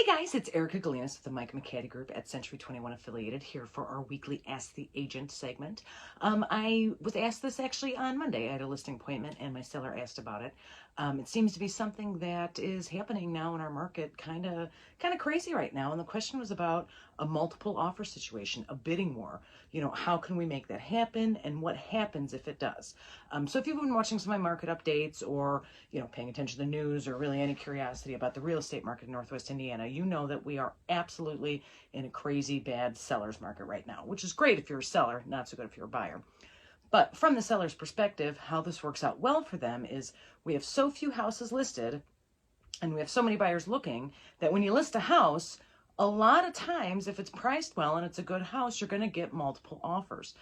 Hey guys, it's Erica Galinas with the Mike McCaddy Group at Century 21 Affiliated here for our weekly Ask the Agent segment. I was asked this actually on Monday. I had a listing appointment and my seller asked about it. It seems to be something that is happening now in our market, kind of crazy right now. And the question was about a multiple offer situation, a bidding war. You know, how can we make that happen and what happens if it does? So if you've been watching some of my market updates or, paying attention to the news or really any curiosity about the real estate market in Northwest Indiana, you know that we are absolutely in a crazy bad seller's market right now, which is great if you're a seller, not so good if you're a buyer. But from the seller's perspective, how this works out well for them is we have so few houses listed and we have so many buyers looking that when you list a house, a lot of times, if it's priced well and it's a good house, you're going to get multiple offers.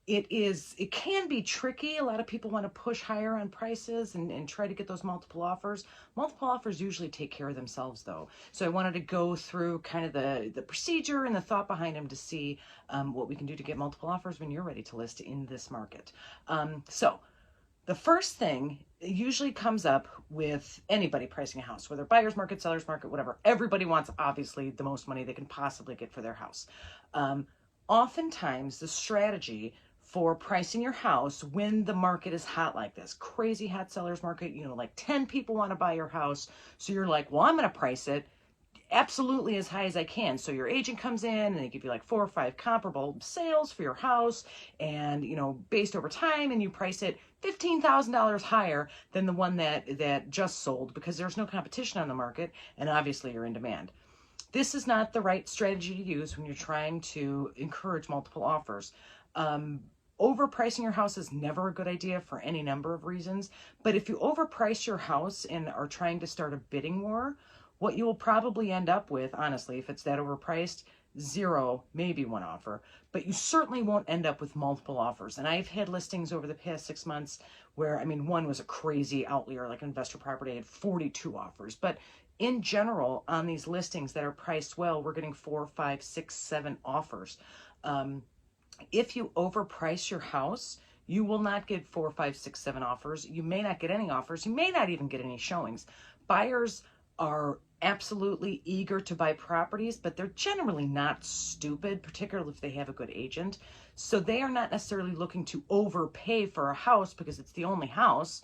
It can be tricky. A lot of people want to push higher on prices and try to get those multiple offers. Multiple offers usually take care of themselves though. So I wanted to go through kind of the procedure and the thought behind them to see what we can do to get multiple offers when you're ready to list in this market. So the first thing usually comes up with anybody pricing a house, whether buyer's market, seller's market, whatever. Everybody wants obviously the most money they can possibly get for their house. Oftentimes the strategy for pricing your house when the market is hot like this, crazy hot seller's market, like 10 people want to buy your house. So you're like, well, I'm going to price it absolutely as high as I can. So your agent comes in and they give you like 4 or 5 comparable sales for your house and, based over time, and you price it $15,000 higher than the one that just sold because there's no competition on the market and obviously you're in demand. This is not the right strategy to use when you're trying to encourage multiple offers. Overpricing your house is never a good idea for any number of reasons. But if you overprice your house and are trying to start a bidding war, what you will probably end up with, honestly, if it's that overpriced, 0, maybe 1 offer. But you certainly won't end up with multiple offers. And I've had listings over the past 6 months where, one was a crazy outlier, like an investor property had 42 offers. But in general, on these listings that are priced well, we're getting 4, 5, 6, 7 offers. If you overprice your house, you will not get 4, 5, 6, 7 offers. You may not get any offers. You may not even get any showings. Buyers are absolutely eager to buy properties, but they're generally not stupid, particularly if they have a good agent. So they are not necessarily looking to overpay for a house because it's the only house.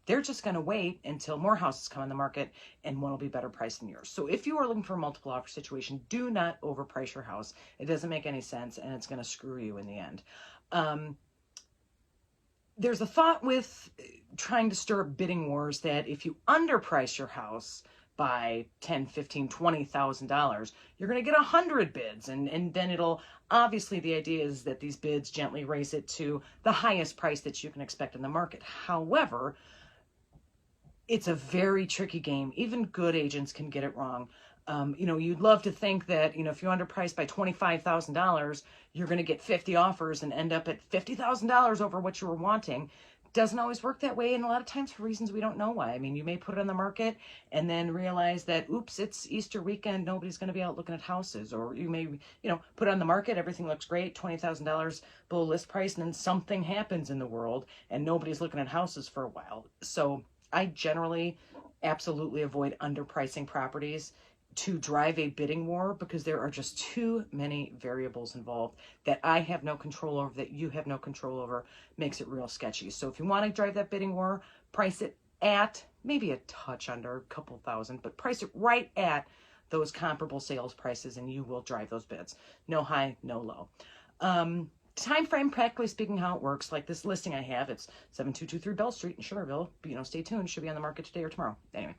They're just going to wait until more houses come on the market and one will be better priced than yours. So if you are looking for a multiple offer situation, do not overprice your house. It doesn't make any sense and it's going to screw you in the end. There's a thought with trying to stir up bidding wars that if you underprice your house by $10, $15, $20,000, you're going to get 100 bids. And then it'll, obviously the idea is that these bids gently raise it to the highest price that you can expect in the market. However, it's a very tricky game. Even good agents can get it wrong. You'd love to think that, if you underprice by $25,000, you're going to get 50 offers and end up at $50,000 over what you were wanting. Doesn't always work that way. And a lot of times for reasons we don't know why. You may put it on the market and then realize that, oops, it's Easter weekend. Nobody's going to be out looking at houses. Or you may, put it on the market. Everything looks great. $20,000 below list price. And then something happens in the world and nobody's looking at houses for a while. So I generally absolutely avoid underpricing properties to drive a bidding war because there are just too many variables involved that I have no control over, that you have no control over, makes it real sketchy. So if you want to drive that bidding war, price it at maybe a touch under, a couple thousand, but price it right at those comparable sales prices and you will drive those bids. No high, no low. Time frame, practically speaking, how it works, like this listing I have, it's 7223 Bell Street in Schererville. Stay tuned, should be on the market today or tomorrow. Anyway,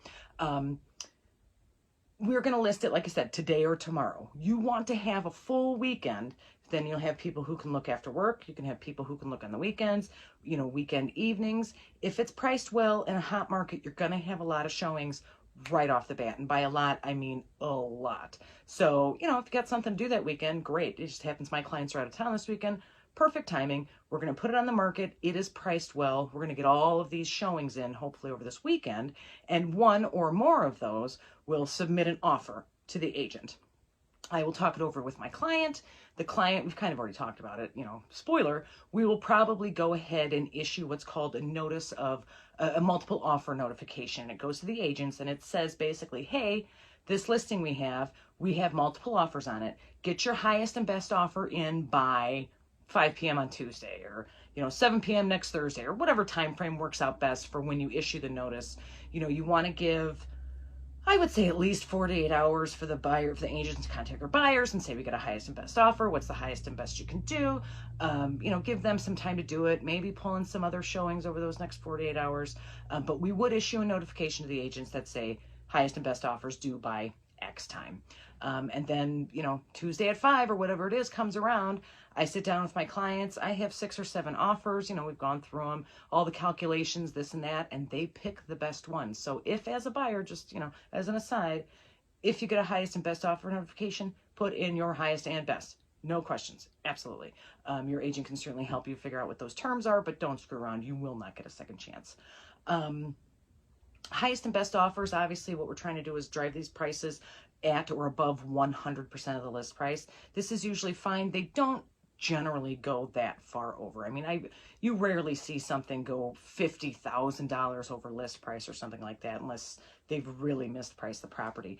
we're going to list it, like I said, today or tomorrow. You want to have a full weekend, then you'll have people who can look after work. You can have people who can look on the weekends, weekend evenings. If it's priced well in a hot market, you're going to have a lot of showings right off the bat. And by a lot, I mean a lot. So, if you got something to do that weekend, great. It just happens my clients are out of town this weekend. Perfect timing. We're going to put it on the market. It is priced well. We're going to get all of these showings in, hopefully over this weekend. And one or more of those will submit an offer to the agent. I will talk it over with my client. The client, we've kind of already talked about it, spoiler, we will probably go ahead and issue what's called a notice of a multiple offer notification. It goes to the agents and it says basically, hey, this listing we have multiple offers on it. Get your highest and best offer in by 5 p.m. on Tuesday, or 7 p.m. next Thursday, or whatever time frame works out best for when you issue the notice. You want to give, I would say, at least 48 hours for the buyer, for the agents to contact their buyers and say, we got a highest and best offer. What's the highest and best you can do? Give them some time to do it. Maybe pull in some other showings over those next 48 hours. But we would issue a notification to the agents that say highest and best offers due by X time. And then, Tuesday at 5 or whatever it is comes around, I sit down with my clients. I have 6 or 7 offers. We've gone through them, all the calculations, this and that, and they pick the best one. So if, as a buyer, just, as an aside, if you get a highest and best offer notification, put in your highest and best. No questions. Absolutely. Your agent can certainly help you figure out what those terms are, but don't screw around. You will not get a second chance. Highest and best offers, obviously what we're trying to do is drive these prices at or above 100% of the list price. This is usually fine. They don't generally go that far over. I mean, you rarely see something go $50,000 over list price or something like that unless they've really mispriced the property.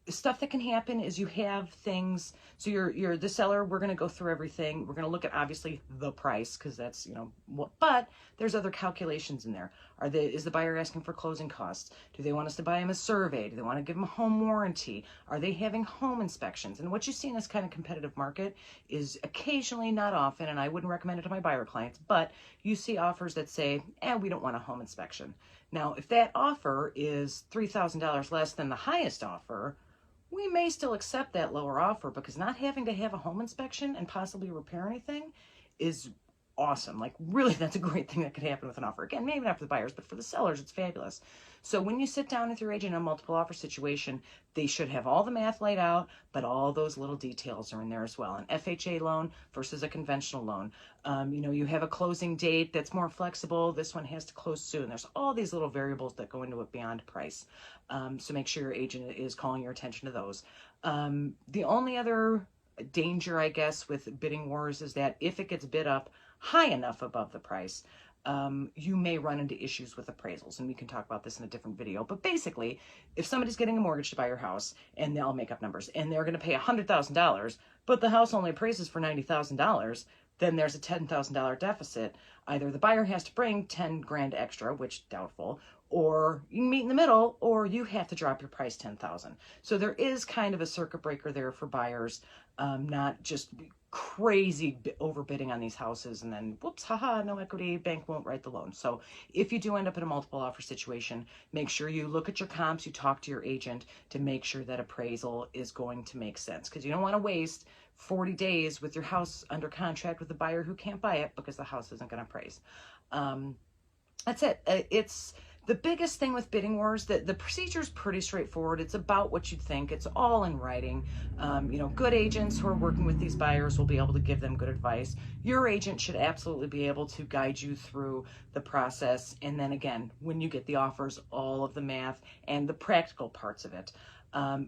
Stuff that can happen is you have things, so you're the seller, we're going to go through everything. We're going to look at obviously the price, because that's, but there's other calculations in there. Is the buyer asking for closing costs? Do they want us to buy them a survey? Do they want to give them a home warranty? Are they having home inspections? And what you see in this kind of competitive market is occasionally, not often, and I wouldn't recommend it to my buyer clients, but you see offers that say, we don't want a home inspection. Now, if that offer is $3,000 less than the highest offer, we may still accept that lower offer, because not having to have a home inspection and possibly repair anything is awesome. Like, really, that's a great thing that could happen with an offer. Again, maybe not for the buyers, but for the sellers, it's fabulous. So when you sit down with your agent in a multiple offer situation, they should have all the math laid out, but all those little details are in there as well. An FHA loan versus a conventional loan. You have a closing date that's more flexible. This one has to close soon. There's all these little variables that go into it beyond price. So make sure your agent is calling your attention to those. The only other danger, I guess, with bidding wars is that if it gets bid up high enough above the price, you may run into issues with appraisals, and we can talk about this in a different video. But basically, if somebody's getting a mortgage to buy your house, and they'll make up numbers, and they're going to pay $100,000, but the house only appraises for $90,000, then there's a $10,000 deficit. Either the buyer has to bring 10 grand extra, which doubtful, or you can meet in the middle, or you have to drop your price 10,000. So there is kind of a circuit breaker there for buyers, not just crazy overbidding on these houses and then whoops, haha, no equity, bank won't write the loan. So if you do end up in a multiple offer situation, make sure you look at your comps, you talk to your agent to make sure that appraisal is going to make sense, because you don't want to waste 40 days with your house under contract with a buyer who can't buy it because the house isn't going to appraise. That's it. It's the biggest thing with bidding wars, that the procedure is pretty straightforward. It's about what you think. It's all in writing. Good agents who are working with these buyers will be able to give them good advice. Your agent should absolutely be able to guide you through the process. And then again, when you get the offers, all of the math and the practical parts of it.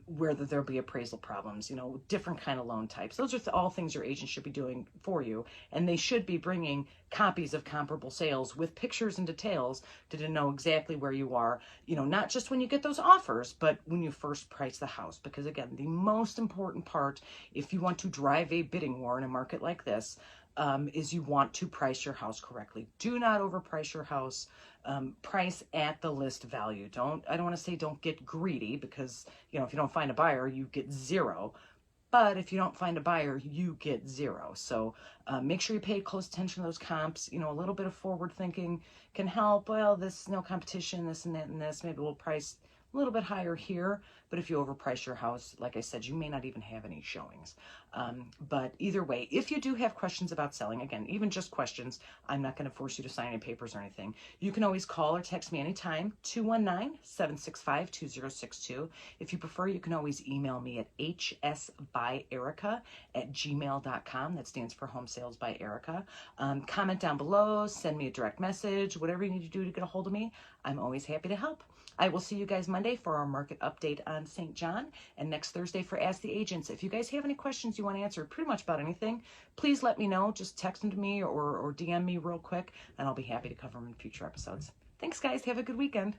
Whether there'll be appraisal problems, different kind of loan types. Those are all things your agent should be doing for you. And they should be bringing copies of comparable sales with pictures and details to know exactly where you are, not just when you get those offers, but when you first price the house. Because again, the most important part, if you want to drive a bidding war in a market like this, is you want to price your house correctly. Do not overprice your house. Price at the list value. I don't want to say don't get greedy, because, if you don't find a buyer, you get zero. But if you don't find a buyer, you get zero. So make sure you pay close attention to those comps. A little bit of forward thinking can help. Well, this no competition, this and that and this. Maybe we'll price a little bit higher here. But if you overprice your house, like I said, you may not even have any showings. But either way, if you do have questions about selling, again, even just questions, I'm not going to force you to sign any papers or anything. You can always call or text me anytime, 219-765-2062. If you prefer, you can always email me at hsbyerica@gmail.com. That stands for Home Sales by Erica. Comment down below, send me a direct message, whatever you need to do to get a hold of me. I'm always happy to help. I will see you guys Monday for our market update on St. John, and next Thursday for Ask the Agents. If you guys have any questions you want to answer pretty much about anything, please let me know. Just text them to me or DM me real quick, and I'll be happy to cover them in future episodes. Thanks, guys. Have a good weekend.